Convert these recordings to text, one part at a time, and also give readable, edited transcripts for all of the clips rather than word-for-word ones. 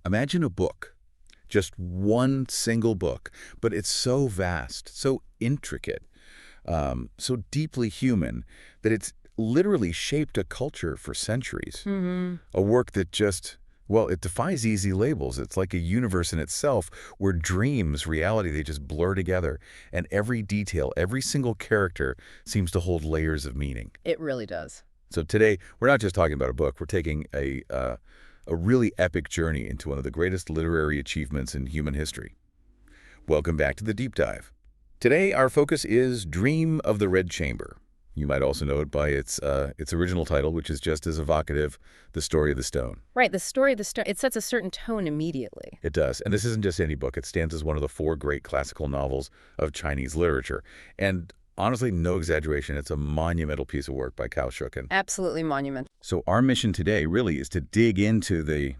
Imagine a book, just one single book, but it's so vast, so intricate, so deeply human that it's literally shaped a culture for centuries. A work that just, well, it defies easy labels. It's like a universe in itself where dreams, reality, they just blur together. And every detail, every single character seems to hold layers of meaning. It really does. So today, we're not just talking about a book. We're taking a really epic journey into one of the greatest literary achievements in human history. Welcome back to the Deep Dive. Today, our focus is Dream of the Red Chamber. You might also know it by its original title, which is just as evocative, The Story of the Stone. Right, The Story of the Stone. It sets a certain tone immediately. It does. And this isn't just any book. It stands as one of the 4 great classical novels of Chinese literature. And honestly, no exaggeration, it's a monumental piece of work by Cao Xueqin. Absolutely monumental. So our mission today really is to dig into the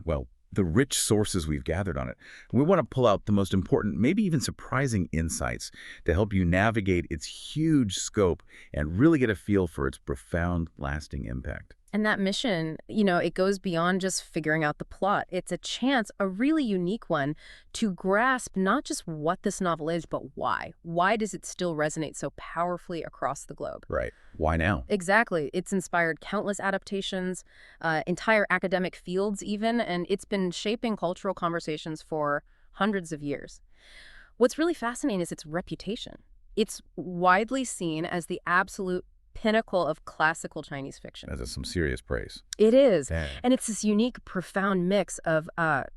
rich sources we've gathered on it. We want to pull out the most important, maybe even surprising insights to help you navigate its huge scope and really get a feel for its profound, lasting impact. And that mission, it goes beyond just figuring out the plot. It's a chance, a really unique one, to grasp not just what this novel is, but why. Why does it still resonate so powerfully across the globe? Right. Why now? Exactly. It's inspired countless adaptations, entire academic fields even, and it's been shaping cultural conversations for hundreds of years. What's really fascinating is its reputation. It's widely seen as the absolute pinnacle of classical Chinese fiction. That's some serious praise. It is. Damn. And it's this unique, profound mix of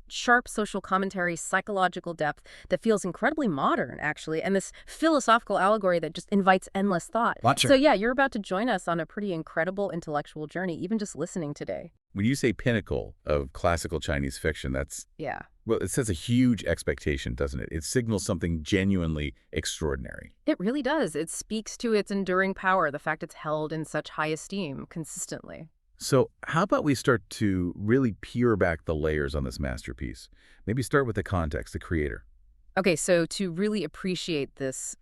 sharp social commentary, psychological depth that feels incredibly modern, actually, and this philosophical allegory that just invites endless thought. Watcher. So yeah, you're about to join us on a pretty incredible intellectual journey, even just listening today. When you say pinnacle of classical Chinese fiction, that's... Yeah. Well, it sets a huge expectation, doesn't it? It signals something genuinely extraordinary. It really does. It speaks to its enduring power, the fact it's held in such high esteem consistently. So how about we start to really peel back the layers on this masterpiece? Maybe start with the context, the creator. Okay, so to really appreciate this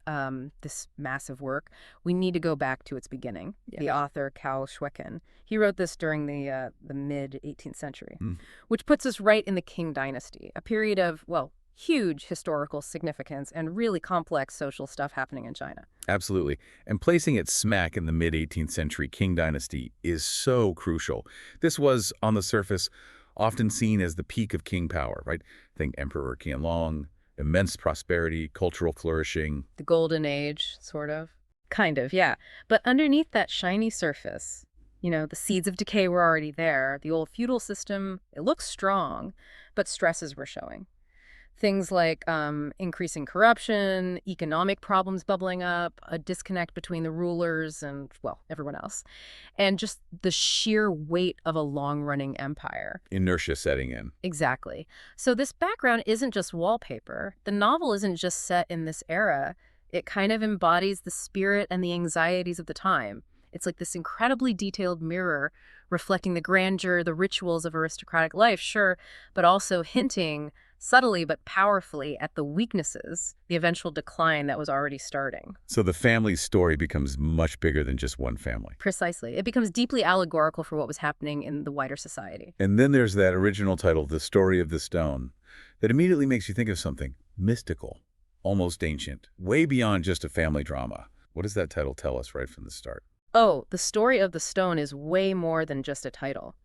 this massive work, we need to go back to its beginning. Yeah. The author, Cao Xueqin, he wrote this during the mid-18th century, which puts us right in the Qing dynasty, a period of, well, huge historical significance and really complex social stuff happening in China. Absolutely. And placing it smack in the mid-18th century Qing dynasty is so crucial. This was, on the surface, often seen as the peak of Qing power, right? Think Emperor Qianlong, immense prosperity, cultural flourishing. The golden age, sort of. Kind of, yeah. But underneath that shiny surface, the seeds of decay were already there. The old feudal system, it looks strong, but stresses were showing. Things like increasing corruption, economic problems bubbling up, a disconnect between the rulers and, well, everyone else, and just the sheer weight of a long-running empire. Inertia setting in. Exactly. So this background isn't just wallpaper. The novel isn't just set in this era. It kind of embodies the spirit and the anxieties of the time. It's like this incredibly detailed mirror reflecting the grandeur, the rituals of aristocratic life, sure, but also hinting subtly but powerfully at the weaknesses, the eventual decline that was already starting. So the family's story becomes much bigger than just one family. Precisely. It becomes deeply allegorical for what was happening in the wider society. And then there's that original title, The Story of the Stone, that immediately makes you think of something mystical, almost ancient, way beyond just a family drama. What does that title tell us right from the start? Oh, The Story of the Stone is way more than just a title.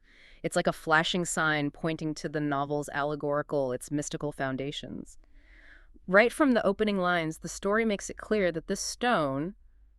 It's like a flashing sign pointing to the novel's allegorical, its mystical foundations. Right from the opening lines, the story makes it clear that this stone,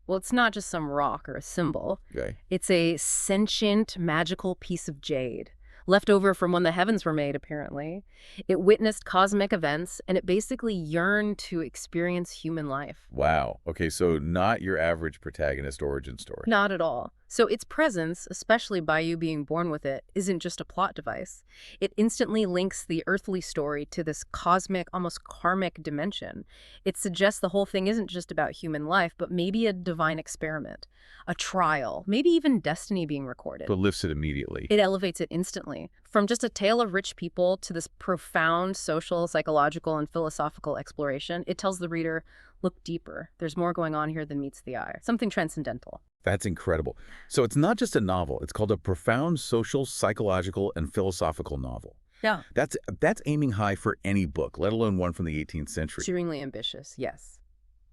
well, it's not just some rock or a symbol. Okay. It's a sentient, magical piece of jade, left over from when the heavens were made, apparently. It witnessed cosmic events, and it basically yearned to experience human life. Wow. Okay, so not your average protagonist origin story. Not at all. So its presence, especially Baoyu being born with it, isn't just a plot device. It instantly links the earthly story to this cosmic, almost karmic dimension. It suggests the whole thing isn't just about human life, but maybe a divine experiment, a trial, maybe even destiny being recorded. But lifts it immediately. It elevates it instantly. From just a tale of rich people to this profound social, psychological, and philosophical exploration, it tells the reader, look deeper. There's more going on here than meets the eye. Something transcendental. That's incredible. So it's not just a novel. It's called a profound social, psychological, and philosophical novel. Yeah. That's aiming high for any book, let alone one from the 18th century. Extremely ambitious, yes.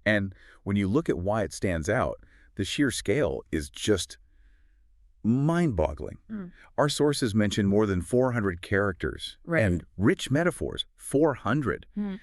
And when you look at why it stands out, the sheer scale is just mind-boggling. Mm. Our sources mention more than 400 characters Right. and rich metaphors, 400. Mm.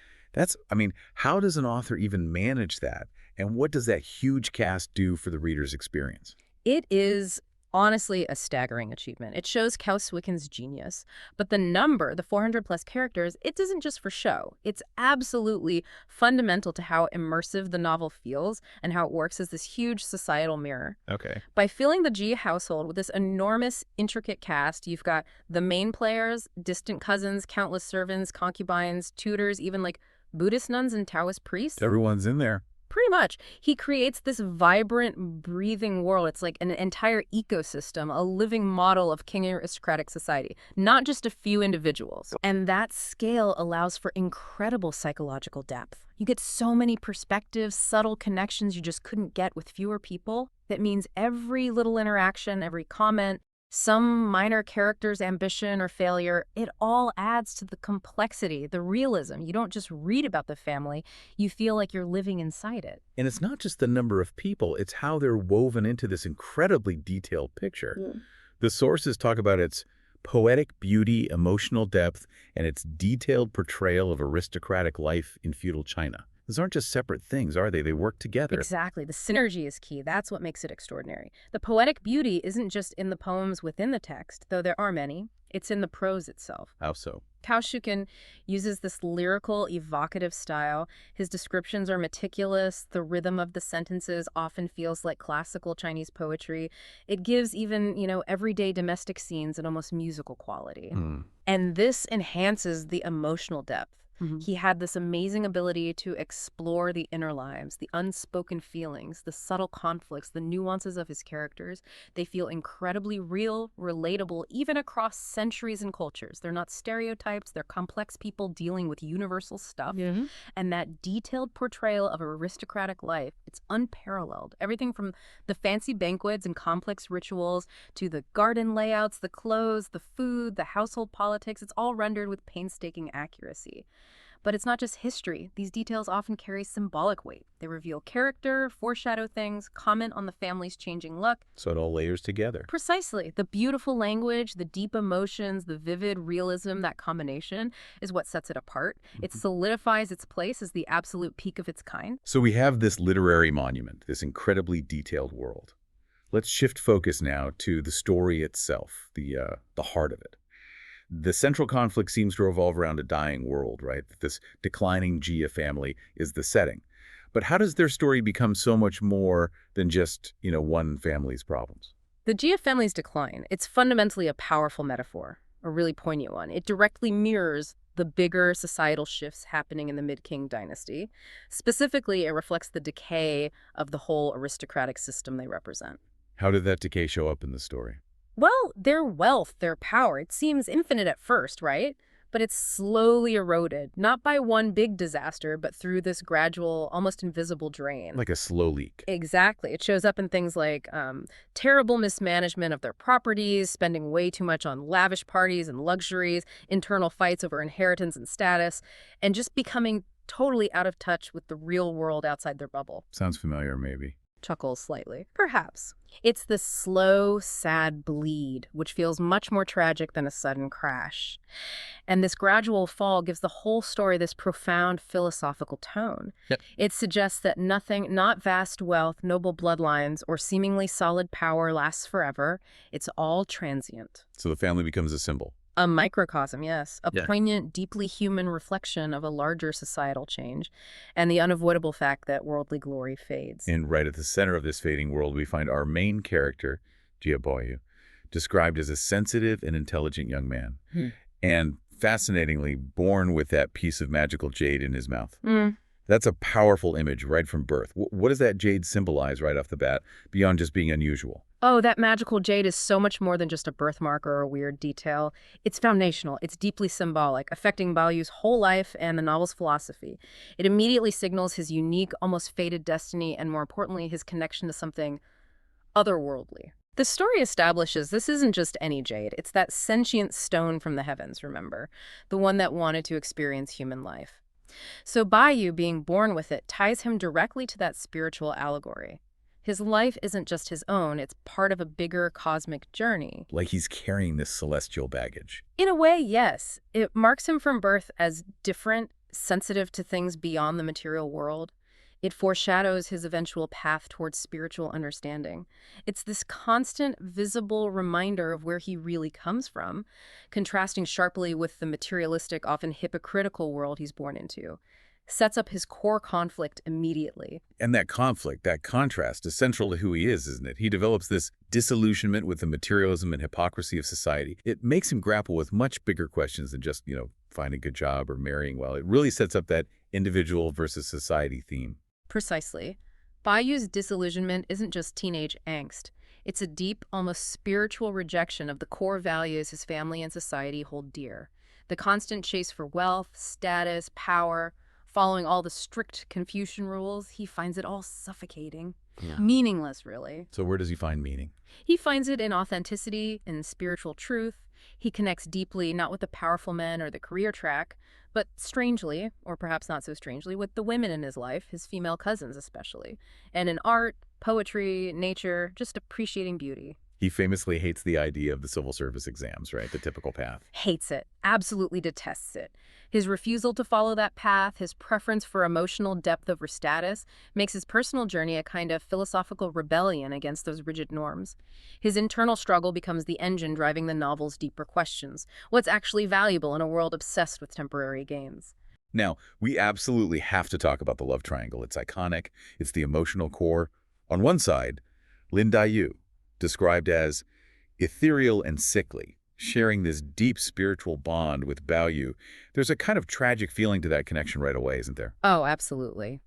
I mean, how does an author even manage that? And what does that huge cast do for the reader's experience? It is honestly a staggering achievement. It shows Cao Xueqin's genius. But the number, the 400 plus characters, it isn't just for show. It's absolutely fundamental to how immersive the novel feels and how it works as this huge societal mirror. Okay. By filling the Jia household with this enormous, intricate cast, you've got the main players, distant cousins, countless servants, concubines, tutors, even like Buddhist nuns and Taoist priests. Everyone's in there. Pretty much. He creates this vibrant, breathing world. It's like an entire ecosystem, a living model of king aristocratic society, not just a few individuals. And that scale allows for incredible psychological depth. You get so many perspectives, subtle connections you just couldn't get with fewer people. That means every little interaction, every comment, some minor character's ambition or failure, it all adds to the complexity, the realism. You don't just read about the family, you feel like you're living inside it. And it's not just the number of people, it's how they're woven into this incredibly detailed picture. Mm. The sources talk about its poetic beauty, emotional depth, and its detailed portrayal of aristocratic life in feudal China. Those aren't just separate things, are they? They work together. Exactly. The synergy is key. That's what makes it extraordinary. The poetic beauty isn't just in the poems within the text, though there are many. It's in the prose itself. How so? Cao Xueqin uses this lyrical, evocative style. His descriptions are meticulous. The rhythm of the sentences often feels like classical Chinese poetry. It gives even, everyday domestic scenes an almost musical quality. Hmm. And this enhances the emotional depth. He had this amazing ability to explore the inner lives, the unspoken feelings, the subtle conflicts, the nuances of his characters. They feel incredibly real, relatable, even across centuries and cultures. They're not stereotypes, they're complex people dealing with universal stuff. Mm-hmm. And that detailed portrayal of aristocratic life, it's unparalleled. Everything from the fancy banquets and complex rituals to the garden layouts, the clothes, the food, the household politics, it's all rendered with painstaking accuracy. But it's not just history. These details often carry symbolic weight. They reveal character, foreshadow things, comment on the family's changing luck. So it all layers together. Precisely. The beautiful language, the deep emotions, the vivid realism, that combination is what sets it apart. It solidifies its place as the absolute peak of its kind. So we have this literary monument, this incredibly detailed world. Let's shift focus now to the story itself, the heart of it. The central conflict seems to revolve around a dying world, right? This declining Jia family is the setting. But how does their story become so much more than just, one family's problems? The Jia family's decline, it's fundamentally a powerful metaphor, a really poignant one. It directly mirrors the bigger societal shifts happening in the mid-Qing dynasty. Specifically, it reflects the decay of the whole aristocratic system they represent. How did that decay show up in the story? Well, their wealth, their power, it seems infinite at first, right? But it's slowly eroded, not by one big disaster, but through this gradual, almost invisible drain. Like a slow leak. Exactly. It shows up in things like terrible mismanagement of their properties, spending way too much on lavish parties and luxuries, internal fights over inheritance and status, and just becoming totally out of touch with the real world outside their bubble. Sounds familiar, maybe. Chuckles slightly. Perhaps. It's the slow, sad bleed, which feels much more tragic than a sudden crash. And this gradual fall gives the whole story this profound philosophical tone. Yep. It suggests that nothing, not vast wealth, noble bloodlines, or seemingly solid power lasts forever. It's all transient. So the family becomes a symbol. A microcosm, yes. A Yeah. poignant, deeply human reflection of a larger societal change and the unavoidable fact that worldly glory fades. And right at the center of this fading world, we find our main character, Jia Baoyu, described as a sensitive and intelligent young man. And fascinatingly, born with that piece of magical jade in his mouth. That's a powerful image right from birth. What does that jade symbolize right off the bat, beyond just being unusual? Oh, that magical jade is so much more than just a birthmark or a weird detail. It's foundational. It's deeply symbolic, affecting Baoyu's whole life and the novel's philosophy. It immediately signals his unique, almost fated destiny, and more importantly, his connection to something otherworldly. The story establishes this isn't just any jade. It's that sentient stone from the heavens, remember? The one that wanted to experience human life. So Baoyu being born with it ties him directly to that spiritual allegory. His life isn't just his own, it's part of a bigger cosmic journey. Like he's carrying this celestial baggage. In a way, yes. It marks him from birth as different, sensitive to things beyond the material world. It foreshadows his eventual path towards spiritual understanding. It's this constant, visible reminder of where he really comes from, contrasting sharply with the materialistic, often hypocritical world he's born into. Sets up his core conflict immediately. And that conflict, that contrast, is central to who he is, isn't it? He develops this disillusionment with the materialism and hypocrisy of society. It makes him grapple with much bigger questions than just, finding a good job or marrying well. It really sets up that individual versus society theme. Precisely. Baoyu's disillusionment isn't just teenage angst. It's a deep, almost spiritual rejection of the core values his family and society hold dear. The constant chase for wealth, status, power, following all the strict Confucian rules, he finds it all suffocating. Yeah. Meaningless, really. So where does he find meaning? He finds it in authenticity, in spiritual truth. He connects deeply, not with the powerful men or the career track, but strangely, or perhaps not so strangely, with the women in his life, his female cousins especially, and in art, poetry, nature, just appreciating beauty. He famously hates the idea of the civil service exams, right? The typical path. Hates it. Absolutely detests it. His refusal to follow that path, his preference for emotional depth over status, makes his personal journey a kind of philosophical rebellion against those rigid norms. His internal struggle becomes the engine driving the novel's deeper questions. What's actually valuable in a world obsessed with temporary gains? Now, we absolutely have to talk about the love triangle. It's iconic. It's the emotional core. On one side, Lin Daiyu, described as ethereal and sickly, sharing this deep spiritual bond with Baoyu. There's a kind of tragic feeling to that connection right away, isn't there? Oh, absolutely.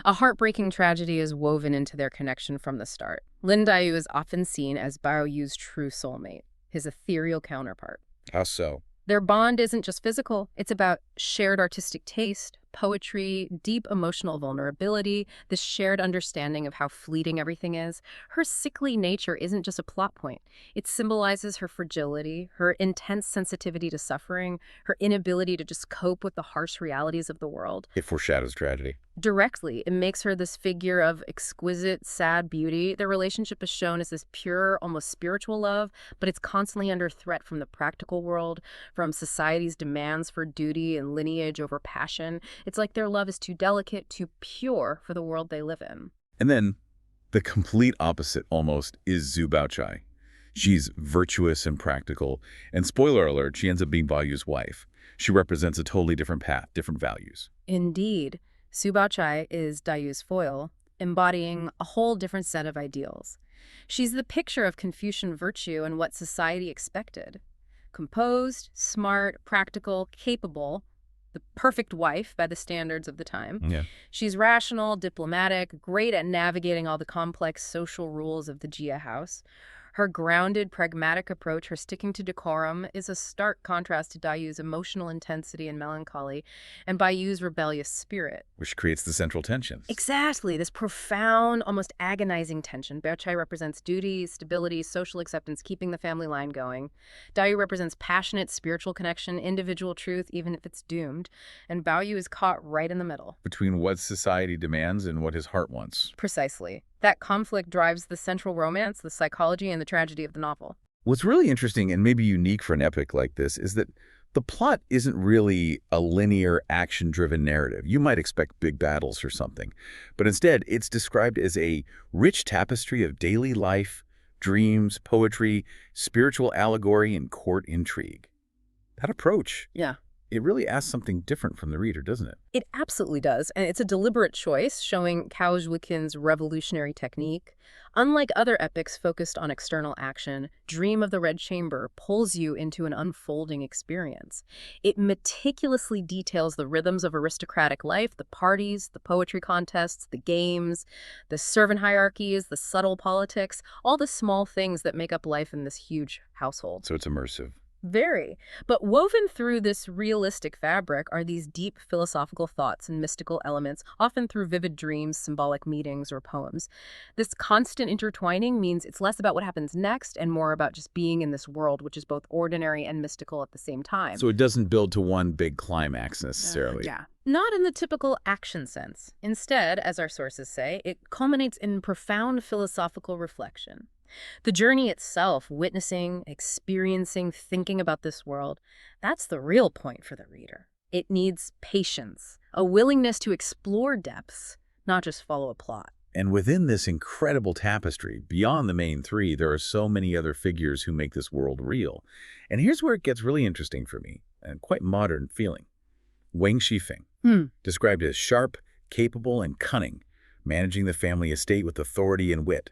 A heartbreaking tragedy is woven into their connection from the start. Lin Daiyu is often seen as Baoyu's true soulmate, his ethereal counterpart. How so? Their bond isn't just physical, it's about shared artistic taste, poetry, deep emotional vulnerability, this shared understanding of how fleeting everything is. Her sickly nature isn't just a plot point. It symbolizes her fragility, her intense sensitivity to suffering, her inability to just cope with the harsh realities of the world. It foreshadows tragedy. Directly, it makes her this figure of exquisite, sad beauty. Their relationship is shown as this pure, almost spiritual love, but it's constantly under threat from the practical world, from society's demands for duty and lineage over passion. It's like their love is too delicate, too pure for the world they live in. And then, the complete opposite, almost, is Xue Baochai. She's virtuous and practical, and spoiler alert, she ends up being Baoyu's wife. She represents a totally different path, different values. Indeed. Xue Baochai is Daiyu's foil, embodying a whole different set of ideals. She's the picture of Confucian virtue and what society expected. Composed, smart, practical, capable, the perfect wife by the standards of the time. Yeah. She's rational, diplomatic, great at navigating all the complex social rules of the Jia house. Her grounded, pragmatic approach, her sticking to decorum, is a stark contrast to Daiyu's emotional intensity and melancholy, and Baoyu's rebellious spirit. Which creates the central tensions. Exactly, this profound, almost agonizing tension. Baochai represents duty, stability, social acceptance, keeping the family line going. Daiyu represents passionate, spiritual connection, individual truth, even if it's doomed. And Baoyu is caught right in the middle. Between what society demands and what his heart wants. Precisely. That conflict drives the central romance, the psychology, and the tragedy of the novel. What's really interesting and maybe unique for an epic like this is that the plot isn't really a linear, action-driven narrative. You might expect big battles or something, but instead it's described as a rich tapestry of daily life, dreams, poetry, spiritual allegory, and court intrigue. That approach, it really asks something different from the reader, doesn't it? It absolutely does, and it's a deliberate choice, showing Cao Xueqin's revolutionary technique. Unlike other epics focused on external action, Dream of the Red Chamber pulls you into an unfolding experience. It meticulously details the rhythms of aristocratic life, the parties, the poetry contests, the games, the servant hierarchies, the subtle politics, all the small things that make up life in this huge household. So it's immersive. Very. But woven through this realistic fabric are these deep philosophical thoughts and mystical elements, often through vivid dreams, symbolic meetings, or poems. This constant intertwining means it's less about what happens next and more about just being in this world, which is both ordinary and mystical at the same time. So it doesn't build to one big climax necessarily. Yeah. Not in the typical action sense. Instead, as our sources say, it culminates in profound philosophical reflection. The journey itself, witnessing, experiencing, thinking about this world, that's the real point for the reader. It needs patience, a willingness to explore depths, not just follow a plot. And within this incredible tapestry, beyond the main three, there are so many other figures who make this world real. And here's where it gets really interesting for me, and quite modern feeling. Wang Shifeng, described as sharp, capable, and cunning, managing the family estate with authority and wit.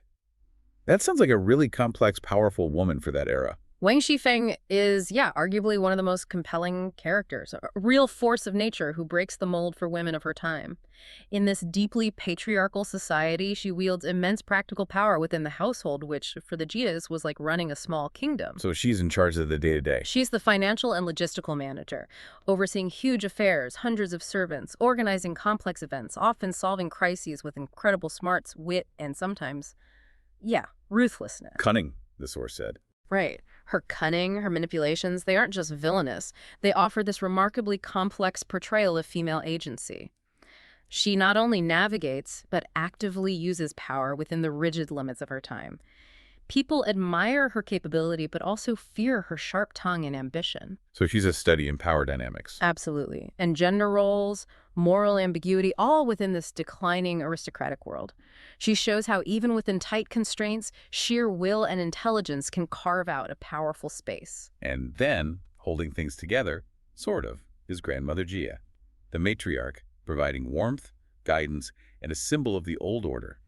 That sounds like a really complex, powerful woman for that era. Wang Shifeng is, arguably one of the most compelling characters, a real force of nature who breaks the mold for women of her time. In this deeply patriarchal society, she wields immense practical power within the household, which, for the Jias, was like running a small kingdom. So she's in charge of the day-to-day. She's the financial and logistical manager, overseeing huge affairs, hundreds of servants, organizing complex events, often solving crises with incredible smarts, wit, and sometimes, ruthlessness. Cunning, the source said. Right. Her cunning, her manipulations, they aren't just villainous. They offer this remarkably complex portrayal of female agency. She not only navigates, but actively uses power within the rigid limits of her time. People admire her capability, but also fear her sharp tongue and ambition. So she's a study in power dynamics. Absolutely. And gender roles, moral ambiguity, all within this declining aristocratic world. She shows how even within tight constraints, sheer will and intelligence can carve out a powerful space. And then, holding things together, sort of, is grandmother Jia, the matriarch, providing warmth, guidance, and a symbol of the old order.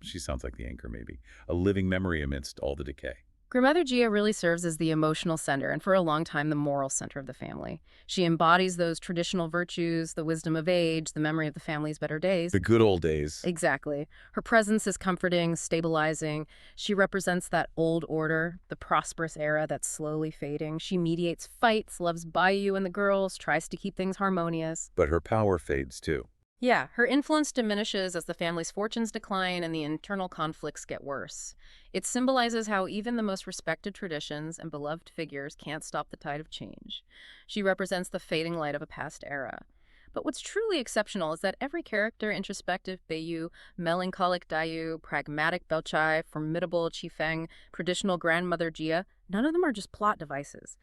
She sounds like the anchor, maybe, a living memory amidst all the decay. Grandmother Jia really serves as the emotional center and for a long time the moral center of the family. She embodies those traditional virtues, the wisdom of age, the memory of the family's better days. The good old days. Exactly. Her presence is comforting, stabilizing. She represents that old order, the prosperous era that's slowly fading. She mediates fights, loves Baoyu and the girls, tries to keep things harmonious. But her power fades too. Yeah, her influence diminishes as the family's fortunes decline and the internal conflicts get worse. It symbolizes how even the most respected traditions and beloved figures can't stop the tide of change. She represents the fading light of a past era. But what's truly exceptional is that every character, introspective Baoyu, melancholic Daiyu, pragmatic Baochai, formidable Qifeng, traditional grandmother Jia, none of them are just plot devices.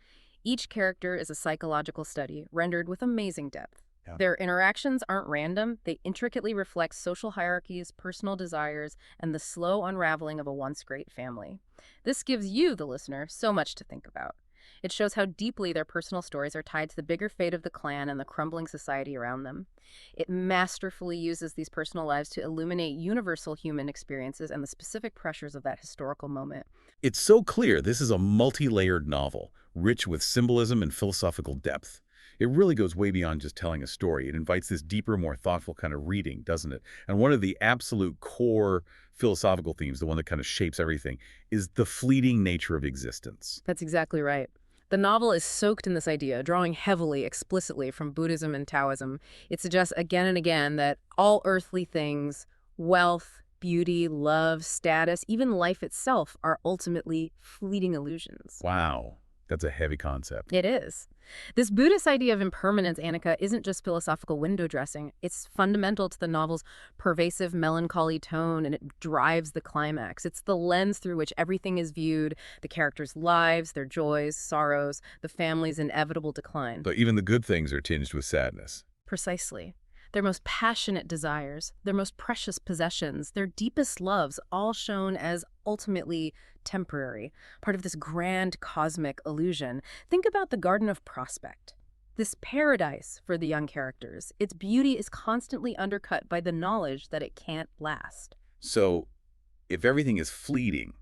Each character is a psychological study, rendered with amazing depth. Yeah. Their interactions aren't random. They intricately reflect social hierarchies, personal desires, and the slow unraveling of a once great family. This gives you, the listener, so much to think about. It shows how deeply their personal stories are tied to the bigger fate of the clan and the crumbling society around them. It masterfully uses these personal lives to illuminate universal human experiences and the specific pressures of that historical moment. It's so clear this is a multi-layered novel, rich with symbolism and philosophical depth. It really goes way beyond just telling a story. It invites this deeper, more thoughtful kind of reading, doesn't it? And one of the absolute core philosophical themes, the one that kind of shapes everything, is the fleeting nature of existence. That's exactly right. The novel is soaked in this idea, drawing heavily, explicitly from Buddhism and Taoism. It suggests again and again that all earthly things, wealth, beauty, love, status, even life itself, are ultimately fleeting illusions. Wow. That's a heavy concept. It is. This Buddhist idea of impermanence, Annika, isn't just philosophical window dressing. It's fundamental to the novel's pervasive melancholy tone, and it drives the climax. It's the lens through which everything is viewed, the characters' lives, their joys, sorrows, the family's inevitable decline. So even the good things are tinged with sadness. Precisely. Their most passionate desires, their most precious possessions, their deepest loves, all shown as ultimately temporary, part of this grand cosmic illusion. Think about the Garden of Prospect. This paradise for the young characters. Its beauty is constantly undercut by the knowledge that it can't last. So, if everything is fleeting,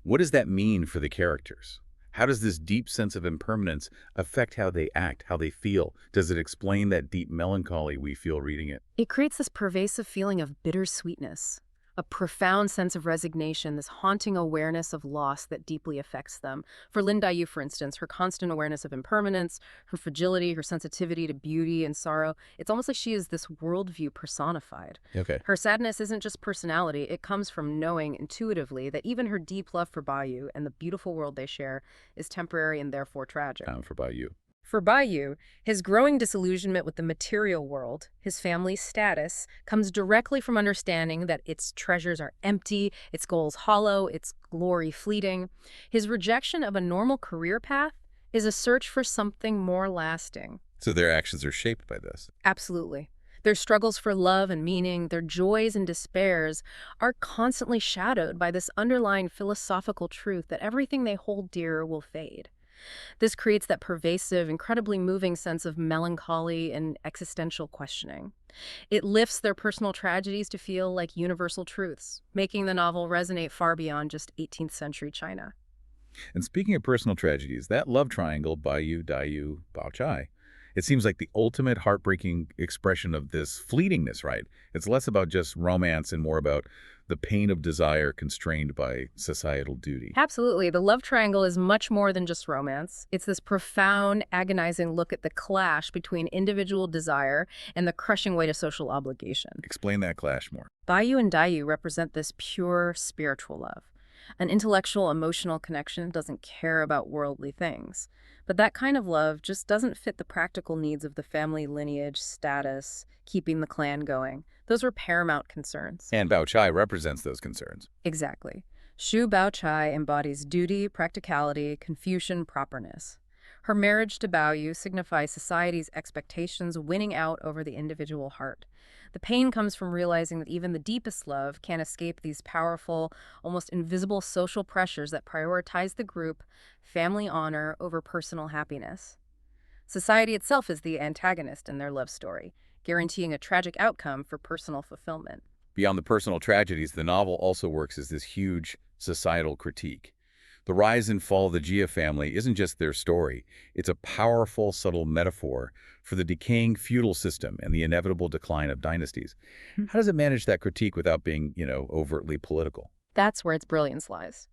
what does that mean for the characters? How does this deep sense of impermanence affect how they act, how they feel? Does it explain that deep melancholy we feel reading it? It creates this pervasive feeling of bittersweetness. A profound sense of resignation, this haunting awareness of loss that deeply affects them. For Lin Daiyu, for instance, her constant awareness of impermanence, her fragility, her sensitivity to beauty and sorrow, it's almost like she is this worldview personified. Okay. Her sadness isn't just personality, it comes from knowing intuitively that even her deep love for Baoyu and the beautiful world they share is temporary and therefore tragic. For Baoyu. For Baoyu, his growing disillusionment with the material world, his family's status, comes directly from understanding that its treasures are empty, its goals hollow, its glory fleeting. His rejection of a normal career path is a search for something more lasting. So their actions are shaped by this. Absolutely. Their struggles for love and meaning, their joys and despairs, are constantly shadowed by this underlying philosophical truth that everything they hold dear will fade. This creates that pervasive, incredibly moving sense of melancholy and existential questioning. It lifts their personal tragedies to feel like universal truths, making the novel resonate far beyond just 18th century China. And speaking of personal tragedies, that love triangle, Baoyu, Daiyu, Baochai, it seems like the ultimate heartbreaking expression of this fleetingness, right? It's less about just romance and more about the pain of desire constrained by societal duty. Absolutely. The love triangle is much more than just romance. It's this profound, agonizing look at the clash between individual desire and the crushing weight of social obligation. Explain that clash more. Baoyu and Daiyu represent this pure spiritual love. An intellectual, emotional connection doesn't care about worldly things. But that kind of love just doesn't fit the practical needs of the family lineage, status, keeping the clan going. Those were paramount concerns. And Baochai represents those concerns. Exactly. Xue Baochai embodies duty, practicality, Confucian properness. Her marriage to Baoyu signifies society's expectations winning out over the individual heart. The pain comes from realizing that even the deepest love can't escape these powerful, almost invisible social pressures that prioritize the group, family honor over personal happiness. Society itself is the antagonist in their love story, guaranteeing a tragic outcome for personal fulfillment. Beyond the personal tragedies, the novel also works as this huge societal critique. The rise and fall of the Jia family isn't just their story. It's a powerful, subtle metaphor for the decaying feudal system and the inevitable decline of dynasties. How does it manage that critique without being, overtly political? That's where its brilliance lies.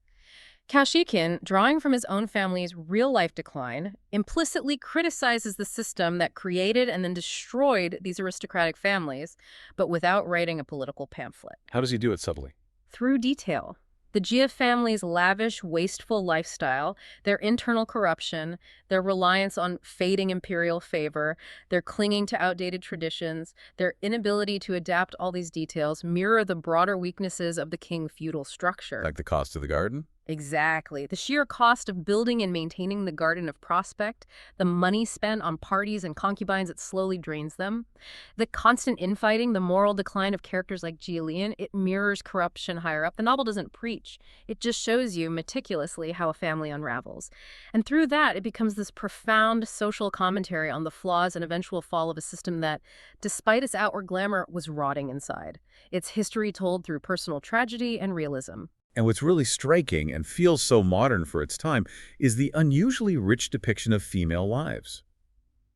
Cao Xueqin, drawing from his own family's real-life decline, implicitly criticizes the system that created and then destroyed these aristocratic families, but without writing a political pamphlet. How does he do it subtly? Through detail. The Jia family's lavish, wasteful lifestyle, their internal corruption, their reliance on fading imperial favor, their clinging to outdated traditions, their inability to adapt all these details mirror the broader weaknesses of the Qing feudal structure. Like the cost of the garden? Exactly. The sheer cost of building and maintaining the Garden of Prospect, the money spent on parties and concubines that slowly drains them, the constant infighting, the moral decline of characters like Jia, it mirrors corruption higher up. The novel doesn't preach. It just shows you meticulously how a family unravels. And through that, it becomes this profound social commentary on the flaws and eventual fall of a system that, despite its outward glamour, was rotting inside. Its history told through personal tragedy and realism. And what's really striking and feels so modern for its time is the unusually rich depiction of female lives.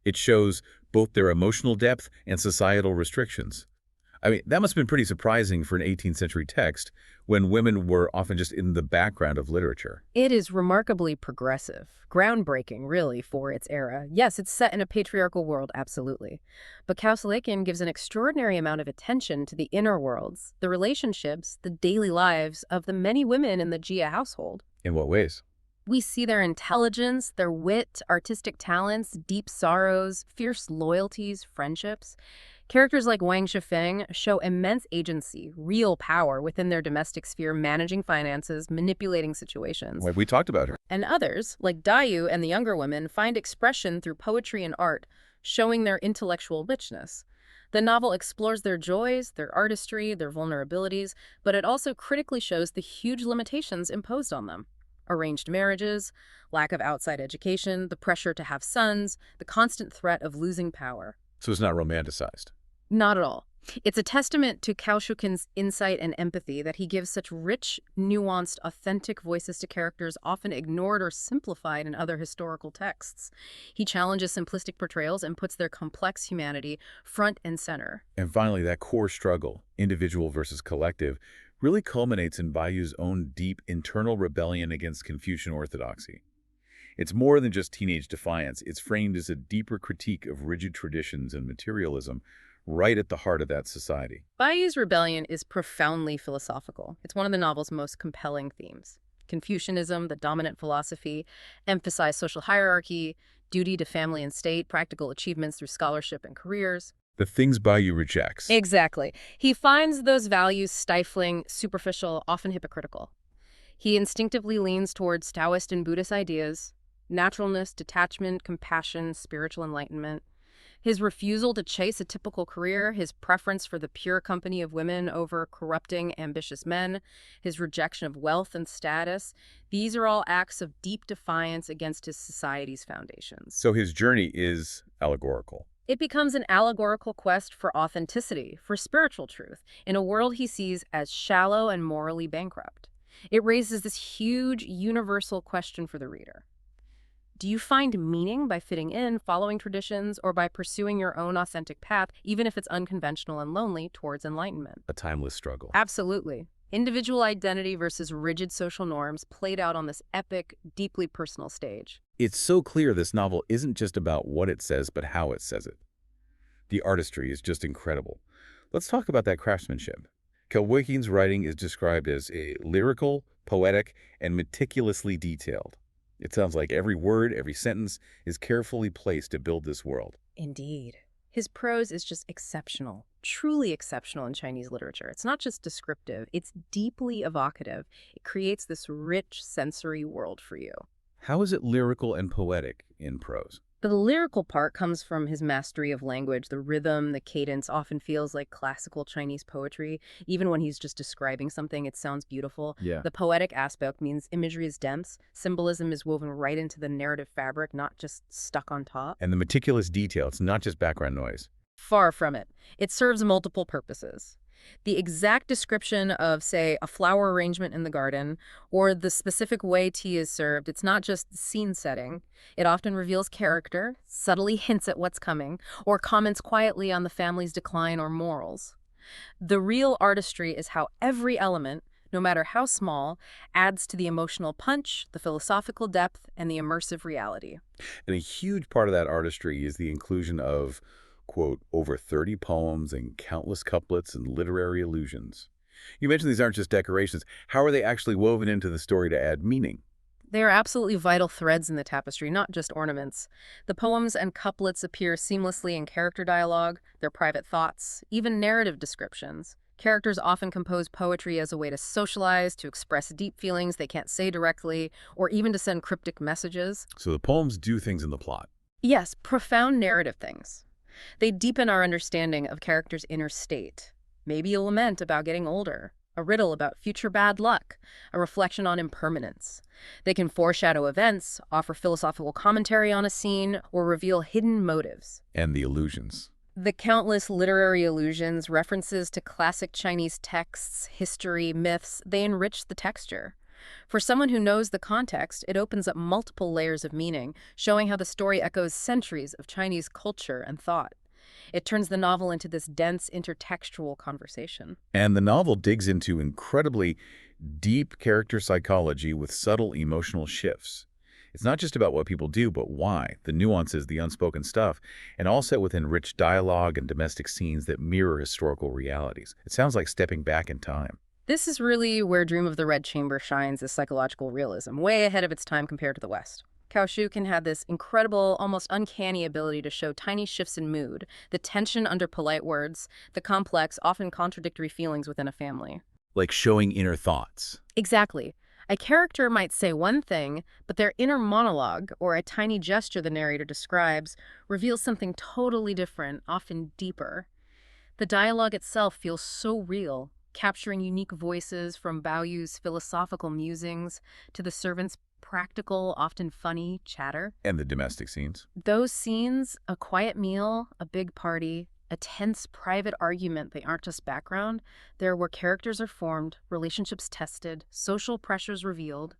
It shows both their emotional depth and societal restrictions. I mean, that must have been pretty surprising for an 18th century text when women were often just in the background of literature. It is remarkably progressive, groundbreaking, really, for its era. Yes, it's set in a patriarchal world, absolutely. But Cao Xueqin gives an extraordinary amount of attention to the inner worlds, the relationships, the daily lives of the many women in the Jia household. In what ways? We see their intelligence, their wit, artistic talents, deep sorrows, fierce loyalties, friendships. Characters like Wang Shifeng show immense agency, real power within their domestic sphere, managing finances, manipulating situations. We talked about her. And others, like Daiyu and the younger women, find expression through poetry and art, showing their intellectual richness. The novel explores their joys, their artistry, their vulnerabilities, but it also critically shows the huge limitations imposed on them. Arranged marriages, lack of outside education, the pressure to have sons, the constant threat of losing power. So it's not romanticized. Not at all. It's a testament to Cao Xueqin's insight and empathy that he gives such rich, nuanced, authentic voices to characters often ignored or simplified in other historical texts. He challenges simplistic portrayals and puts their complex humanity front and center. And finally, that core struggle, individual versus collective, really culminates in Baoyu's own deep internal rebellion against Confucian orthodoxy. It's more than just teenage defiance. It's framed as a deeper critique of rigid traditions and materialism right at the heart of that society. Baoyu's rebellion is profoundly philosophical. It's one of the novel's most compelling themes. Confucianism, the dominant philosophy, emphasized social hierarchy, duty to family and state, practical achievements through scholarship and careers. The things Baoyu rejects. Exactly. He finds those values stifling, superficial, often hypocritical. He instinctively leans towards Taoist and Buddhist ideas, naturalness, detachment, compassion, spiritual enlightenment. His refusal to chase a typical career, his preference for the pure company of women over corrupting, ambitious men, his rejection of wealth and status, these are all acts of deep defiance against his society's foundations. So his journey is allegorical. It becomes an allegorical quest for authenticity, for spiritual truth, in a world he sees as shallow and morally bankrupt. It raises this huge, universal question for the reader. Do you find meaning by fitting in, following traditions, or by pursuing your own authentic path, even if it's unconventional and lonely, towards enlightenment? A timeless struggle. Absolutely. Individual identity versus rigid social norms played out on this epic, deeply personal stage. It's so clear this novel isn't just about what it says, but how it says it. The artistry is just incredible. Let's talk about that craftsmanship. Cao Xueqin's writing is described as a lyrical, poetic, and meticulously detailed. It sounds like every word, every sentence is carefully placed to build this world. Indeed. His prose is just exceptional, truly exceptional in Chinese literature. It's not just descriptive, it's deeply evocative. It creates this rich sensory world for you. How is it lyrical and poetic in prose? But the lyrical part comes from his mastery of language. The rhythm, the cadence often feels like classical Chinese poetry. Even when he's just describing something, it sounds beautiful. Yeah. The poetic aspect means imagery is dense. Symbolism is woven right into the narrative fabric, not just stuck on top. And the meticulous detail, it's not just background noise. Far from it. It serves multiple purposes. The exact description of, say, a flower arrangement in the garden, or the specific way tea is served, it's not just scene setting. It often reveals character, subtly hints at what's coming, or comments quietly on the family's decline or morals. The real artistry is how every element, no matter how small, adds to the emotional punch, the philosophical depth, and the immersive reality. And a huge part of that artistry is the inclusion of, quote, over 30 poems and countless couplets and literary allusions. You mentioned these aren't just decorations. How are they actually woven into the story to add meaning? They are absolutely vital threads in the tapestry, not just ornaments. The poems and couplets appear seamlessly in character dialogue, their private thoughts, even narrative descriptions. Characters often compose poetry as a way to socialize, to express deep feelings they can't say directly, or even to send cryptic messages. So the poems do things in the plot. Yes, profound narrative things. They deepen our understanding of characters' inner state. Maybe a lament about getting older, a riddle about future bad luck, a reflection on impermanence. They can foreshadow events, offer philosophical commentary on a scene, or reveal hidden motives. And the allusions. The countless literary allusions, references to classic Chinese texts, history, myths, they enrich the texture. For someone who knows the context, it opens up multiple layers of meaning, showing how the story echoes centuries of Chinese culture and thought. It turns the novel into this dense, intertextual conversation. And the novel digs into incredibly deep character psychology with subtle emotional shifts. It's not just about what people do, but why, the nuances, the unspoken stuff, and all set within rich dialogue and domestic scenes that mirror historical realities. It sounds like stepping back in time. This is really where Dream of the Red Chamber shines as psychological realism, way ahead of its time compared to the West. Cao Xueqin had this incredible, almost uncanny ability to show tiny shifts in mood, the tension under polite words, the complex, often contradictory feelings within a family. Like showing inner thoughts. Exactly. A character might say one thing, but their inner monologue, or a tiny gesture the narrator describes, reveals something totally different, often deeper. The dialogue itself feels so real, capturing unique voices from Baoyu's philosophical musings to the servants' practical, often funny chatter. And the domestic scenes. Those scenes, a quiet meal, a big party, a tense private argument, they aren't just background. They're where characters are formed, relationships tested, social pressures revealed.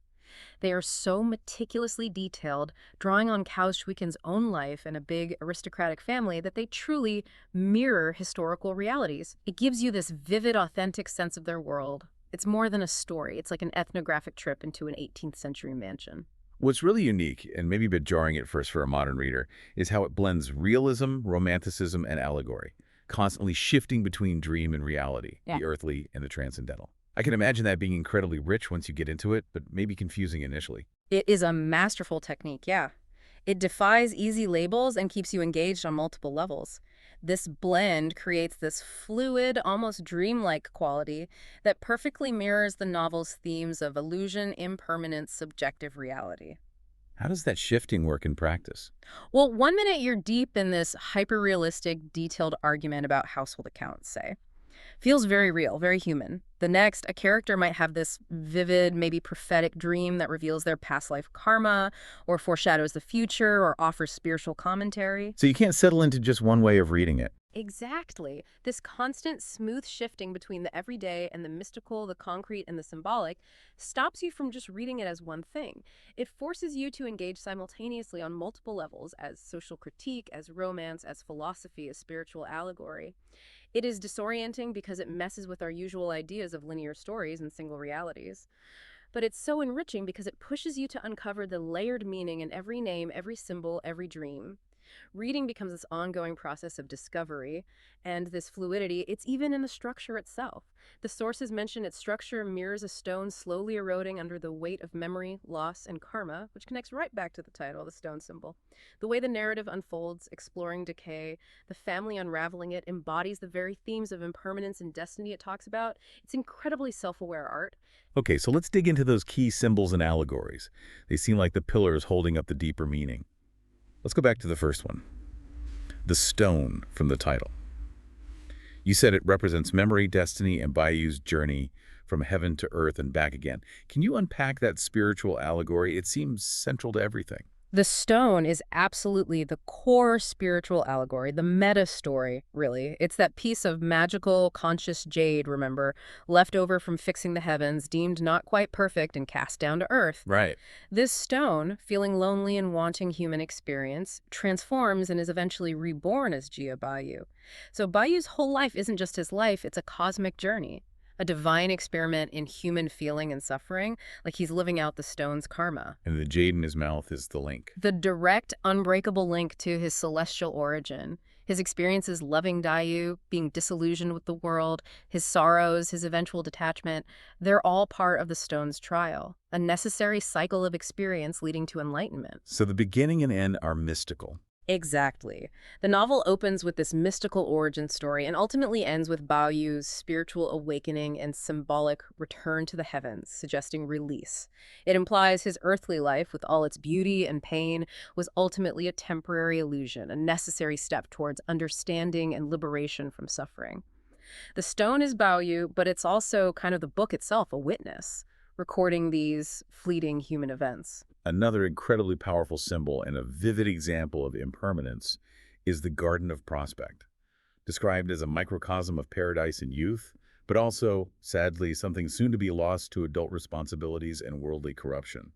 They are so meticulously detailed, drawing on Cao Xueqin's own life and a big aristocratic family, that they truly mirror historical realities. It gives you this vivid, authentic sense of their world. It's more than a story. It's like an ethnographic trip into an 18th century mansion. What's really unique, and maybe a bit jarring at first for a modern reader, is how it blends realism, romanticism, and allegory, constantly shifting between dream and reality, Yeah. the earthly and the transcendental. I can imagine that being incredibly rich once you get into it, but maybe confusing initially. It is a masterful technique, yeah. It defies easy labels and keeps you engaged on multiple levels. This blend creates this fluid, almost dreamlike quality that perfectly mirrors the novel's themes of illusion, impermanence, subjective reality. How does that shifting work in practice? Well, one minute you're deep in this hyper-realistic, detailed argument about household accounts, say. Feels very real, very human. The next, a character might have this vivid, maybe prophetic dream that reveals their past life karma, or foreshadows the future, or offers spiritual commentary. So you can't settle into just one way of reading it. Exactly. This constant, smooth shifting between the everyday and the mystical, the concrete, and the symbolic stops you from just reading it as one thing. It forces you to engage simultaneously on multiple levels, as social critique, as romance, as philosophy, as spiritual allegory. It is disorienting because it messes with our usual ideas of linear stories and single realities. But it's so enriching because it pushes you to uncover the layered meaning in every name, every symbol, every dream. Reading becomes this ongoing process of discovery, and this fluidity, it's even in the structure itself. The sources mention its structure mirrors a stone slowly eroding under the weight of memory, loss, and karma, which connects right back to the title, the stone symbol. The way the narrative unfolds, exploring decay, the family unraveling it, embodies the very themes of impermanence and destiny it talks about. It's incredibly self-aware art. Okay, so let's dig into those key symbols and allegories. They seem like the pillars holding up the deeper meaning. Let's go back to the first one. The stone from the title. You said it represents memory, destiny, and Baoyu's journey from heaven to earth and back again. Can you unpack that spiritual allegory? It seems central to everything. The stone is absolutely the core spiritual allegory, the meta story, really. It's that piece of magical, conscious jade, remember, left over from fixing the heavens, deemed not quite perfect and cast down to earth. Right. This stone, feeling lonely and wanting human experience, transforms and is eventually reborn as Jia Baoyu. So Baoyu's whole life isn't just his life, it's a cosmic journey, a divine experiment in human feeling and suffering, like he's living out the stone's karma. And the jade in his mouth is the link. The direct, unbreakable link to his celestial origin. His experiences loving Daiyu, being disillusioned with the world, his sorrows, his eventual detachment, they're all part of the stone's trial, a necessary cycle of experience leading to enlightenment. So the beginning and end are mystical. Exactly. The novel opens with this mystical origin story and ultimately ends with Baoyu's spiritual awakening and symbolic return to the heavens, suggesting release. It implies his earthly life, with all its beauty and pain, was ultimately a temporary illusion, a necessary step towards understanding and liberation from suffering. The stone is Baoyu, but it's also kind of the book itself, a witness, recording these fleeting human events. Another incredibly powerful symbol and a vivid example of impermanence is the Garden of Prospect, described as a microcosm of paradise in youth, but also, sadly, something soon to be lost to adult responsibilities and worldly corruption.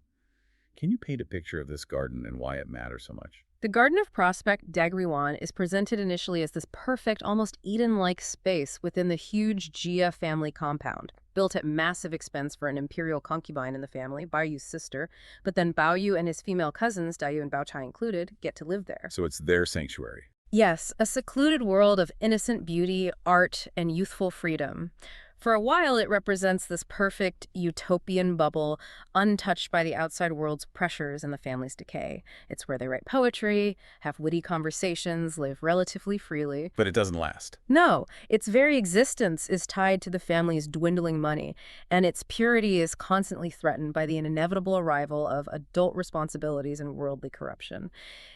Can you paint a picture of this garden and why it matters so much? The Garden of Prospect Dagriwan is presented initially as this perfect, almost Eden-like space within the huge Jia family compound, built at massive expense for an imperial concubine in the family, Baoyu's sister, but then Baoyu and his female cousins, Daiyu and Baochai included, get to live there. So it's their sanctuary. Yes, a secluded world of innocent beauty, art, and youthful freedom. For a while, it represents this perfect utopian bubble, untouched by the outside world's pressures and the family's decay. It's where they write poetry, have witty conversations, live relatively freely. But it doesn't last. No, its very existence is tied to the family's dwindling money, and its purity is constantly threatened by the inevitable arrival of adult responsibilities and worldly corruption.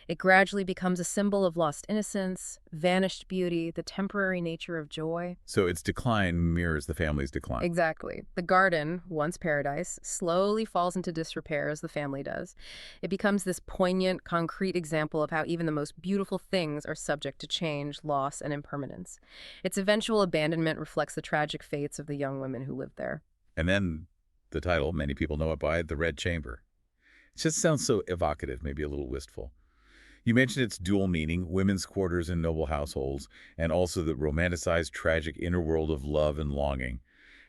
It gradually becomes a symbol of lost innocence, vanished beauty, the temporary nature of joy. So its decline mirrors the family's decline. Exactly. The garden, once paradise, slowly falls into disrepair as the family does. It becomes this poignant, concrete example of how even the most beautiful things are subject to change, loss, and impermanence. Its eventual abandonment reflects the tragic fates of the young women who lived there. And then the title, many people know it by, The Red Chamber. It just sounds so evocative, maybe a little wistful. You mentioned its dual meaning, women's quarters in noble households, and also the romanticized, tragic inner world of love and longing.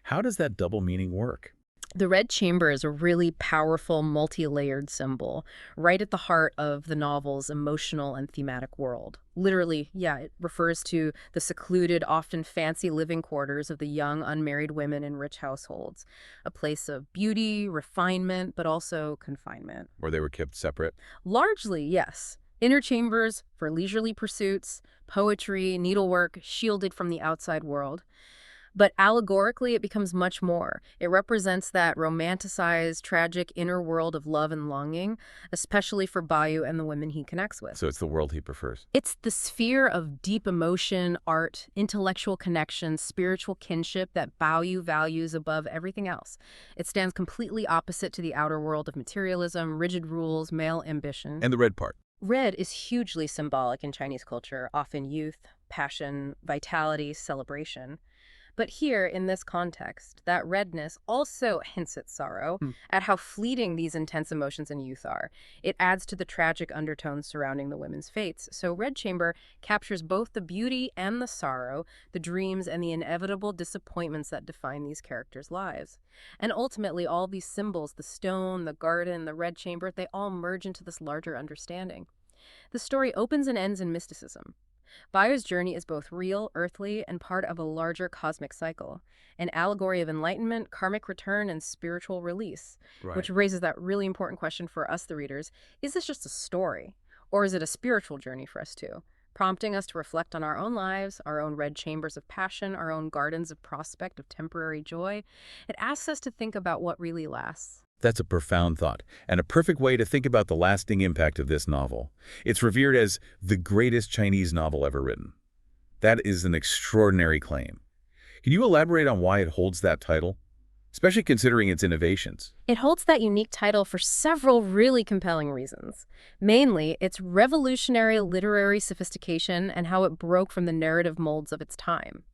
How does that double meaning work? The red chamber is a really powerful, multi-layered symbol, right at the heart of the novel's emotional and thematic world. Literally, yeah, it refers to the secluded, often fancy living quarters of the young, unmarried women in rich households. A place of beauty, refinement, but also confinement. Where they were kept separate? Largely, yes. Inner chambers for leisurely pursuits, poetry, needlework, shielded from the outside world. But allegorically, it becomes much more. It represents that romanticized, tragic inner world of love and longing, especially for Baoyu and the women he connects with. So it's the world he prefers. It's the sphere of deep emotion, art, intellectual connection, spiritual kinship that Baoyu values above everything else. It stands completely opposite to the outer world of materialism, rigid rules, male ambition. And the red part? Red is hugely symbolic in Chinese culture, often youth, passion, vitality, celebration. But here, in this context, that redness also hints at sorrow, at how fleeting these intense emotions in youth are. It adds to the tragic undertones surrounding the women's fates. So Red Chamber captures both the beauty and the sorrow, the dreams and the inevitable disappointments that define these characters' lives. And ultimately, all these symbols, the stone, the garden, the Red Chamber, they all merge into this larger understanding. The story opens and ends in mysticism. Baoyu's journey is both real, earthly, and part of a larger cosmic cycle, an allegory of enlightenment, karmic return, and spiritual release, which raises that really important question for us, the readers. Is this just a story, or is it a spiritual journey for us too, prompting us to reflect on our own lives, our own red chambers of passion, our own gardens of prospect of temporary joy? It asks us to think about what really lasts. That's a profound thought, and a perfect way to think about the lasting impact of this novel. It's revered as the greatest Chinese novel ever written. That is an extraordinary claim. Can you elaborate on why it holds that title, especially considering its innovations? It holds that unique title for several really compelling reasons. Mainly, its revolutionary literary sophistication and how it broke from the narrative molds of its time.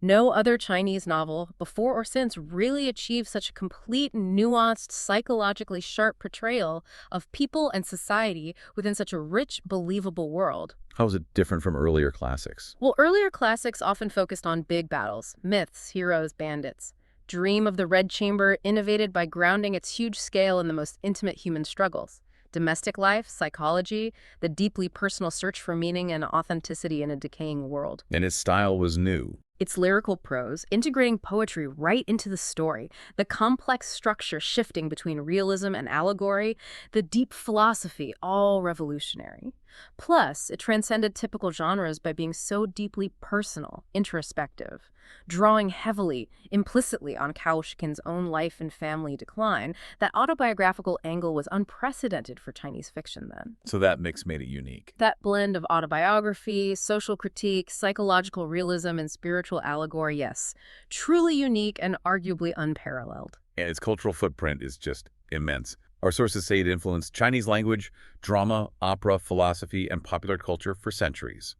No other Chinese novel, before or since, really achieved such a complete, nuanced, psychologically sharp portrayal of people and society within such a rich, believable world. How is it different from earlier classics? Well, earlier classics often focused on big battles, myths, heroes, bandits. Dream of the Red Chamber innovated by grounding its huge scale in the most intimate human struggles. Domestic life, psychology, the deeply personal search for meaning and authenticity in a decaying world. And its style was new. Its lyrical prose, integrating poetry right into the story, the complex structure shifting between realism and allegory, the deep philosophy, all revolutionary. Plus, it transcended typical genres by being so deeply personal, introspective, drawing heavily, implicitly on Cao Xueqin's own life and family decline. That autobiographical angle was unprecedented for Chinese fiction then. So that mix made it unique. That blend of autobiography, social critique, psychological realism, and spiritual allegory, yes, truly unique and arguably unparalleled. And its cultural footprint is just immense. Our sources say it influenced Chinese language, drama, opera, philosophy, and popular culture for centuries.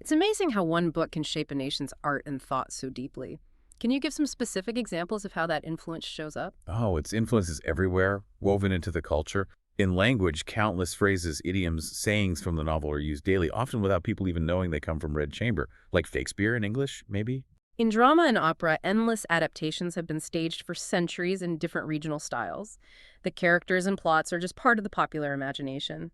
It's amazing how one book can shape a nation's art and thought so deeply. Can you give some specific examples of how that influence shows up? Oh, its influence is everywhere, woven into the culture. In language, countless phrases, idioms, sayings from the novel are used daily, often without people even knowing they come from Red Chamber, like Shakespeare in English, maybe? In drama and opera, endless adaptations have been staged for centuries in different regional styles. The characters and plots are just part of the popular imagination.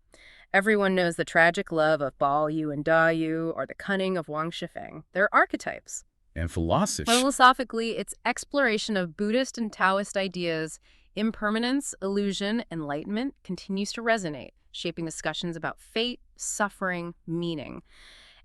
Everyone knows the tragic love of Baoyu and Daiyu or the cunning of Wang Shifeng. They're archetypes. And philosophy. Philosophically, its exploration of Buddhist and Taoist ideas, impermanence, illusion, enlightenment, continues to resonate, shaping discussions about fate, suffering, meaning.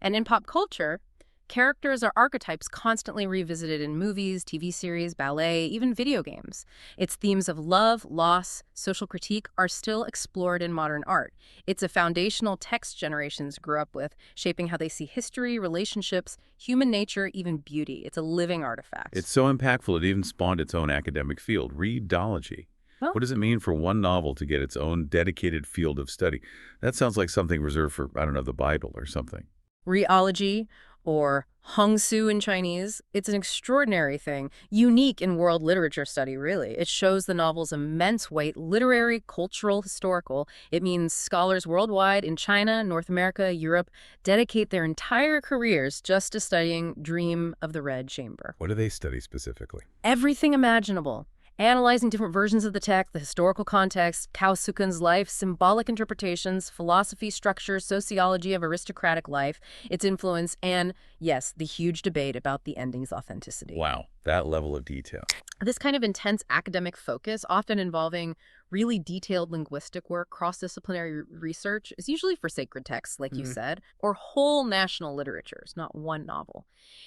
And in pop culture, characters are archetypes constantly revisited in movies, TV series, ballet, even video games. Its themes of love, loss, social critique are still explored in modern art. It's a foundational text generations grew up with, shaping how they see history, relationships, human nature, even beauty. It's a living artifact. It's so impactful it even spawned its own academic field, readology. Well, What does it mean for one novel to get its own dedicated field of study? That sounds like something reserved for, I don't know, the Bible or something. Reology, or Hongsu in Chinese. It's an extraordinary thing, unique in world literature study, really. It shows the novel's immense weight, literary, cultural, historical. It means scholars worldwide in China, North America, Europe, dedicate their entire careers just to studying Dream of the Red Chamber. What do they study specifically? Everything imaginable. Analyzing different versions of the text, the historical context, Cao Xueqin's life, symbolic interpretations, philosophy, structure, sociology of aristocratic life, its influence, and, yes, the huge debate about the ending's authenticity. Wow, that level of detail. This kind of intense academic focus, often involving really detailed linguistic work, cross-disciplinary research, is usually for sacred texts, like you said, or whole national literatures, not one novel.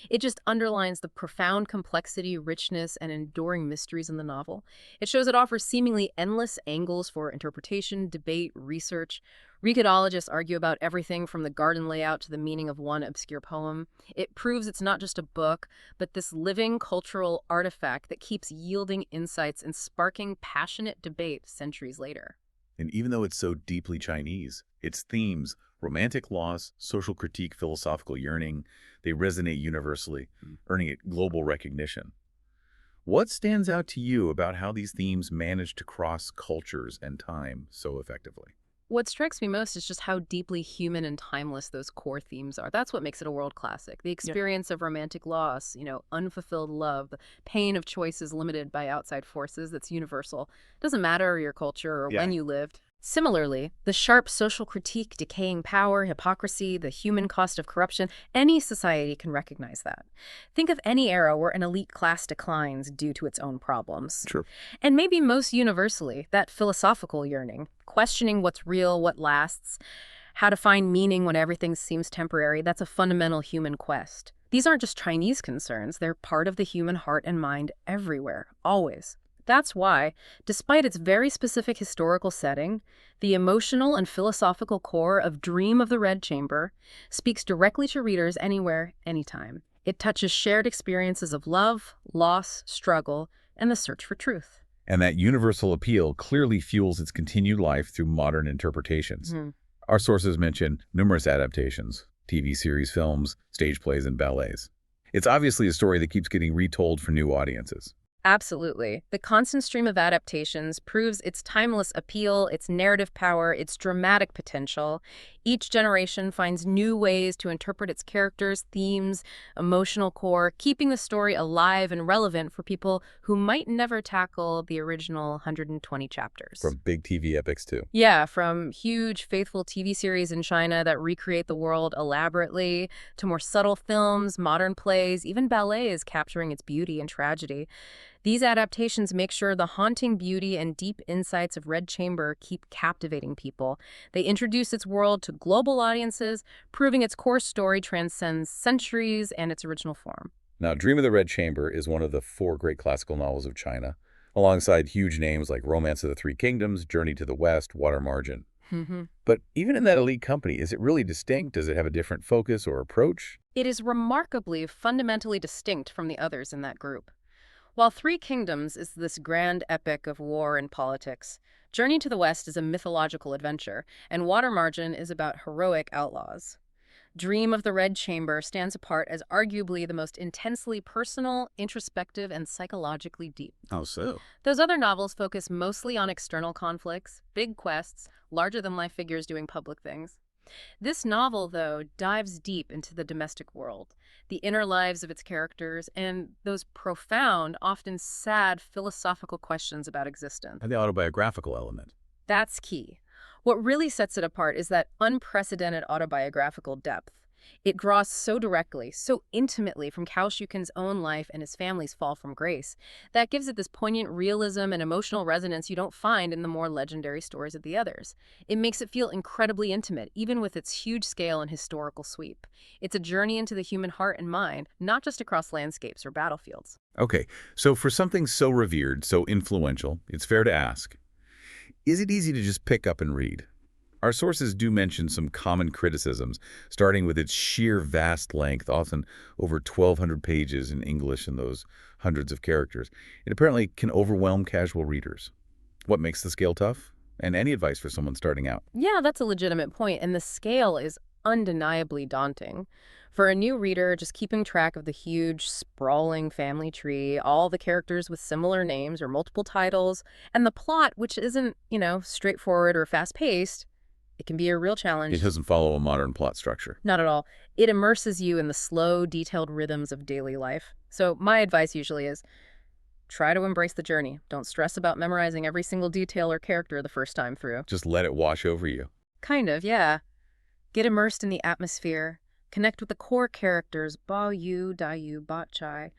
It just underlines the profound complexity, richness, and enduring mysteries in the novel. It shows it offers seemingly endless angles for interpretation, debate, research. Recitologists argue about everything from the garden layout to the meaning of one obscure poem. It proves it's not just a book, but this living cultural artifact that keeps yielding insights and sparking passionate debate centuries later. And even though it's so deeply Chinese, its themes, romantic loss, social critique, philosophical yearning, they resonate universally, earning it global recognition. What stands out to you about how these themes manage to cross cultures and time so effectively? What strikes me most is just how deeply human and timeless those core themes are. That's what makes it a world classic. The experience of romantic loss, unfulfilled love, the pain of choices limited by outside forces that's universal. Doesn't matter your culture or when you lived. Similarly, the sharp social critique, decaying power, hypocrisy, the human cost of corruption, any society can recognize that. Think of any era where an elite class declines due to its own problems. True. And maybe most universally, that philosophical yearning, questioning what's real, what lasts, how to find meaning when everything seems temporary, that's a fundamental human quest. These aren't just Chinese concerns, they're part of the human heart and mind everywhere, always. That's why, despite its very specific historical setting, the emotional and philosophical core of Dream of the Red Chamber speaks directly to readers anywhere, anytime. It touches shared experiences of love, loss, struggle, and the search for truth. And that universal appeal clearly fuels its continued life through modern interpretations. Our sources mention numerous adaptations, TV series, films, stage plays, and ballets. It's obviously a story that keeps getting retold for new audiences. Absolutely. The constant stream of adaptations proves its timeless appeal, its narrative power, its dramatic potential. Each generation finds new ways to interpret its characters, themes, emotional core, keeping the story alive and relevant for people who might never tackle the original 120 chapters. From big TV epics, too. Yeah, from huge, faithful TV series in China that recreate the world elaborately, to more subtle films, modern plays, even ballets capturing its beauty and tragedy. These adaptations make sure the haunting beauty and deep insights of Red Chamber keep captivating people. They introduce its world to global audiences, proving its core story transcends centuries and its original form. Now, Dream of the Red Chamber is one of the 4 great classical novels of China, alongside huge names like Romance of the Three Kingdoms, Journey to the West, Water Margin. But even in that elite company, is it really distinct? Does it have a different focus or approach? It is remarkably fundamentally distinct from the others in that group. While Three Kingdoms is this grand epic of war and politics, Journey to the West is a mythological adventure, and Water Margin is about heroic outlaws. Dream of the Red Chamber stands apart as arguably the most intensely personal, introspective, and psychologically deep. How so? Those other novels focus mostly on external conflicts, big quests, larger-than-life figures doing public things. This novel, though, dives deep into the domestic world, the inner lives of its characters, and those profound, often sad, philosophical questions about existence. And the autobiographical element. That's key. What really sets it apart is that unprecedented autobiographical depth. It draws so directly, so intimately from Cao Xueqin's own life and his family's fall from grace. That gives it this poignant realism and emotional resonance you don't find in the more legendary stories of the others. It makes it feel incredibly intimate, even with its huge scale and historical sweep. It's a journey into the human heart and mind, not just across landscapes or battlefields. Okay, so for something so revered, so influential, it's fair to ask, is it easy to just pick up and read? Our sources do mention some common criticisms, starting with its sheer vast length, often over 1,200 pages in English and those hundreds of characters. It apparently can overwhelm casual readers. What makes the scale tough? And any advice for someone starting out? Yeah, that's a legitimate point, and the scale is undeniably daunting. For a new reader, just keeping track of the huge, sprawling family tree, all the characters with similar names or multiple titles, and the plot, which isn't, straightforward or fast-paced, it can be a real It challenge. doesn't follow a modern plot structure. Not at all. It immerses you in the slow, detailed rhythms of daily life. So my advice usually is try to embrace the journey. Don't stress about memorizing every single detail or character the first time through. Just let it wash over you. Kind of, yeah. Get immersed in the atmosphere. Connect with the core characters, Baoyu, Daiyu, Baochai.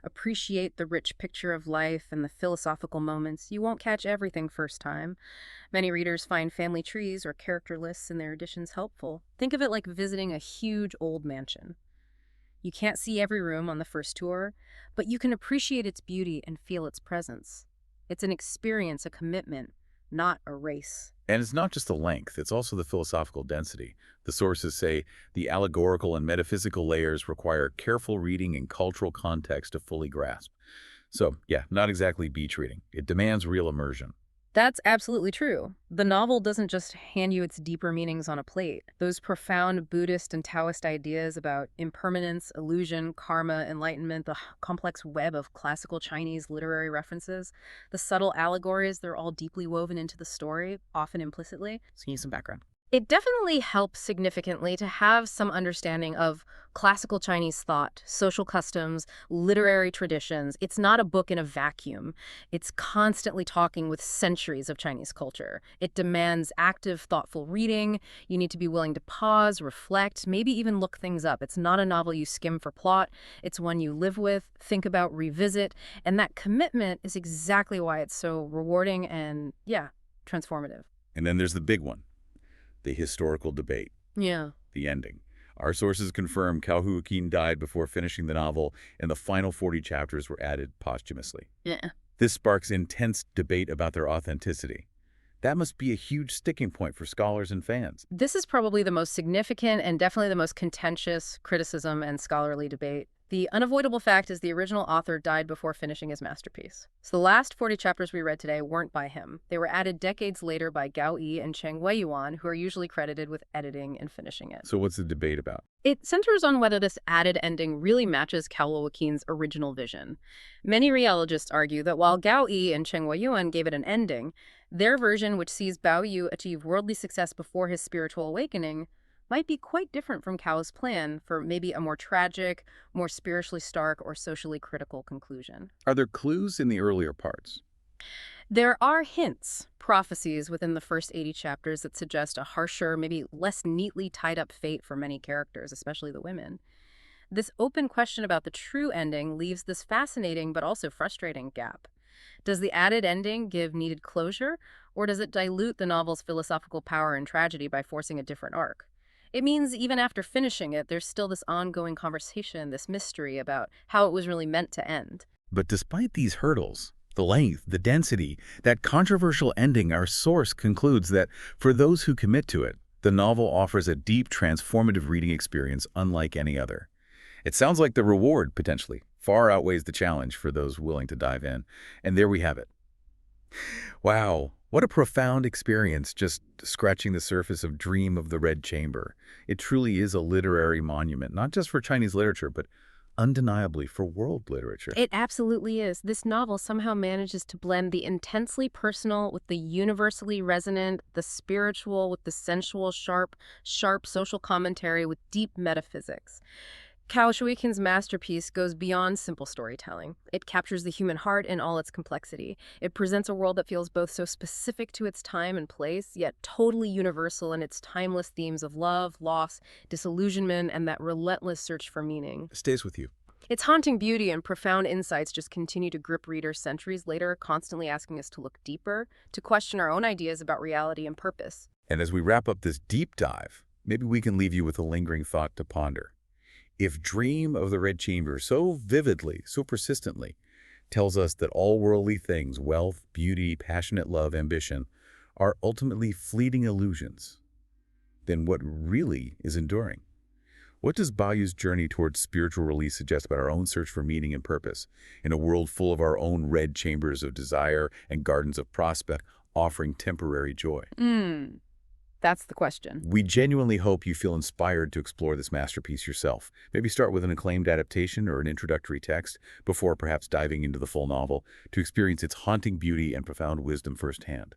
Appreciate the rich picture of life and the philosophical moments. You won't catch everything first time. Many readers find family trees or character lists in their editions helpful. Think of it like visiting a huge old mansion. You can't see every room on the first tour, but you can appreciate its beauty and feel its presence. It's an experience, a commitment, not a race. And it's not just the length, it's also the philosophical density. The sources say the allegorical and metaphysical layers require careful reading and cultural context to fully grasp. So, yeah, not exactly beach reading. It demands real immersion. That's absolutely true. The novel doesn't just hand you its deeper meanings on a plate. Those profound Buddhist and Taoist ideas about impermanence, illusion, karma, enlightenment, the complex web of classical Chinese literary references, the subtle allegories, they're all deeply woven into the story, often implicitly. So you need some background. It definitely helps significantly to have some understanding of classical Chinese thought, social customs, literary traditions. It's not a book in a vacuum. It's constantly talking with centuries of Chinese culture. It demands active, thoughtful reading. You need to be willing to pause, reflect, maybe even look things up. It's not a novel you skim for plot. It's one you live with, think about, revisit. And that commitment is exactly why it's so rewarding and, yeah, transformative. And then there's the big one, the historical debate, Yeah. the ending. Our sources confirm Cao Xueqin died before finishing the novel, and the final 40 chapters were added posthumously. Yeah. This sparks intense debate about their authenticity. That must be a huge sticking point for scholars and fans. This is probably the most significant and definitely the most contentious criticism and scholarly debate. The unavoidable fact is the original author died before finishing his masterpiece. So the last 40 chapters we read today weren't by him. They were added decades later by Gao Yi and Xue Yuan, who are usually credited with editing and finishing it. So what's the debate about? It centers on whether this added ending really matches Cao Xueqin's original vision. Many reologists argue that while Gao Yi and Xue Yuan gave it an ending, their version, which sees Baoyu achieve worldly success before his spiritual awakening, might be quite different from Cao's plan for maybe a more tragic, more spiritually stark, or socially critical conclusion. Are there clues in the earlier parts? There are hints, prophecies within the first 80 chapters that suggest a harsher, maybe less neatly tied up fate for many characters, especially the women. This open question about the true ending leaves this fascinating but also frustrating gap. Does the added ending give needed closure, or does it dilute the novel's philosophical power and tragedy by forcing a different arc? It means even after finishing it, there's still this ongoing conversation, this mystery about how it was really meant to end. But despite these hurdles, the length, the density, that controversial ending, our source concludes that for those who commit to it, the novel offers a deep, transformative reading experience unlike any other. It sounds like the reward, potentially, far outweighs the challenge for those willing to dive in. And there we have it. Wow, what a profound experience just scratching the surface of Dream of the Red Chamber. It truly is a literary monument, not just for Chinese literature, but undeniably for world literature. It absolutely is. This novel somehow manages to blend the intensely personal with the universally resonant, the spiritual with the sensual, sharp social commentary with deep metaphysics. Cao Xueqin's masterpiece goes beyond simple storytelling. It captures the human heart in all its complexity. It presents a world that feels both so specific to its time and place, yet totally universal in its timeless themes of love, loss, disillusionment, and that relentless search for meaning. Stays with you. Its haunting beauty and profound insights just continue to grip readers centuries later, constantly asking us to look deeper, to question our own ideas about reality and purpose. And as we wrap up this deep dive, maybe we can leave you with a lingering thought to ponder. If Dream of the Red Chamber so vividly, so persistently, tells us that all worldly things, wealth, beauty, passionate love, ambition, are ultimately fleeting illusions, then what really is enduring? What does Baoyu's journey towards spiritual release suggest about our own search for meaning and purpose in a world full of our own red chambers of desire and gardens of prospect offering temporary joy? That's the question. We genuinely hope you feel inspired to explore this masterpiece yourself. Maybe start with an acclaimed adaptation or an introductory text before perhaps diving into the full novel to experience its haunting beauty and profound wisdom firsthand.